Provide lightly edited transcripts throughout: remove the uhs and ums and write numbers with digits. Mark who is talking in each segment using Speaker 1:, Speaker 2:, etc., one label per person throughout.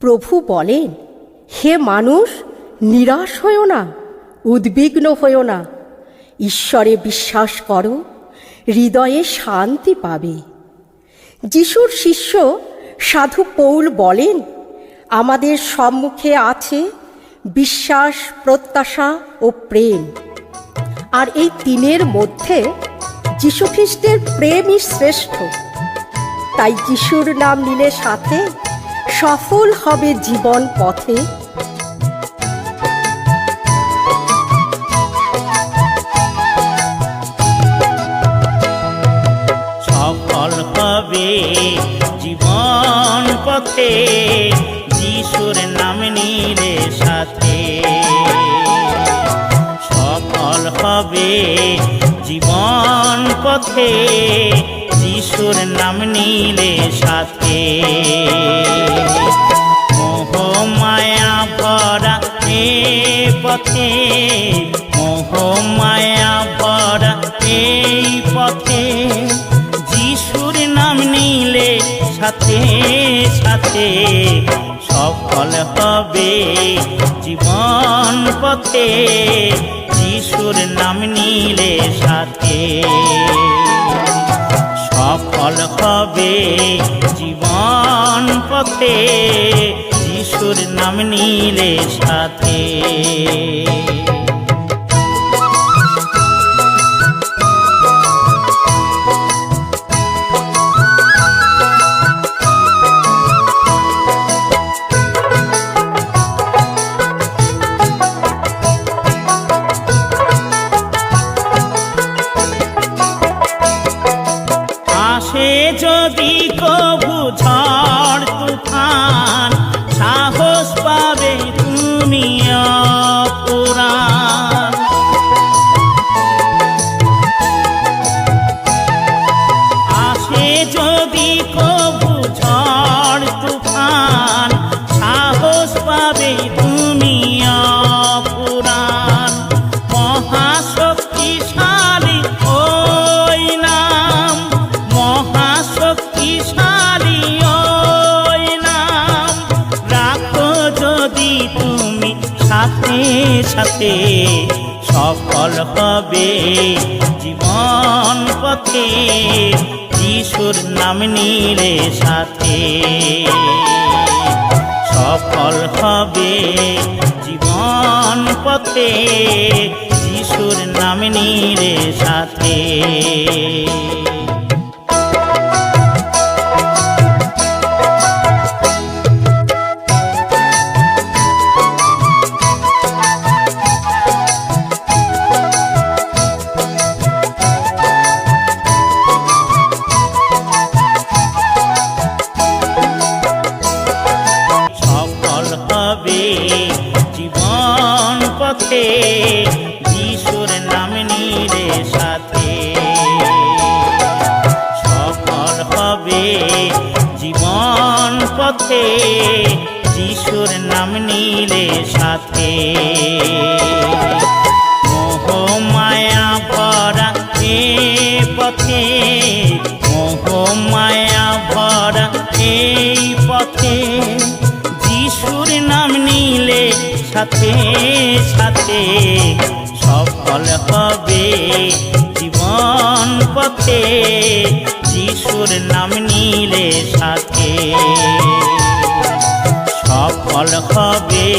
Speaker 1: প্রভু বলেন, হে মানুষ, নিরাশ হয়ো না, উদ্বিগ্ন হয়ো না, ঈশ্বরে বিশ্বাস করো, হৃদয়ে শান্তি পাবে। যিশুর শিষ্য সাধু পৌল বলেন, আমাদের সম্মুখে আছে বিশ্বাস, প্রত্যাশা ও প্রেম। আর এই তিনের মধ্যে যীশুখ্রিস্টের প্রেমই শ্রেষ্ঠ। তাই যিশুর নাম নিলে সাথে সফল হবে জীবন পথে।
Speaker 2: সফল হবে জীবন পথে, যিশুর নাম নিলে সাথে। সফল হবে জীবন পথে, যিশুর নাম নিলে সাথে। মোহ মায়া ভরা এ পথে, মোহ মায়া ভরা এই পথে, যিশুর নাম নিলে সাথে সাথে সফল হবে জীবন পথে, যিশুর নাম নিলে সাথে। সফল হবে জীবন পথে, যিশুর নাম নিলে সাথে। আসে যদি কবু ঝড় তুফান, সাহস পাবে তুমি অপুরাণ। আসে যদি কবু ঝড় তুফান, সাহস পাবে তুমি অপুরাণ। মহাশক্তিশালী ওই নাম, মহাশক্তিশালী ওই নাম, রাখো যদি তুমি সাথে সাথে, সফল হবে জীবন পথে, যিশুর নাম নিলে সাথে। সফল হবে জীবন পথে, যিশুর নাম নিলে সাথে। সফল হবে জীবন পথে, যিশুর নাম নিলে সাথে। সফল হবে জীবন পথে, যিশুর নাম নিলে সাথে। মোহ মায়া ভরা এ পথে, মোহ মায়া ভরা এই পথে, যিশুর নাম নিলে সাথে সাথে সফল হবে জীবন পথে, যিশুর নাম নিলে সাথে। সফল হবে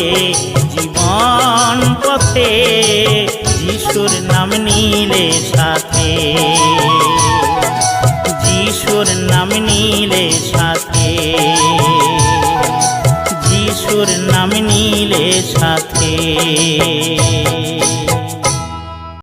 Speaker 2: জীবন পথে, যিশুর নাম নিলে সাথে। যিশুর নাম নিলে সাথে, যিশুর নাম নিলে সাথে।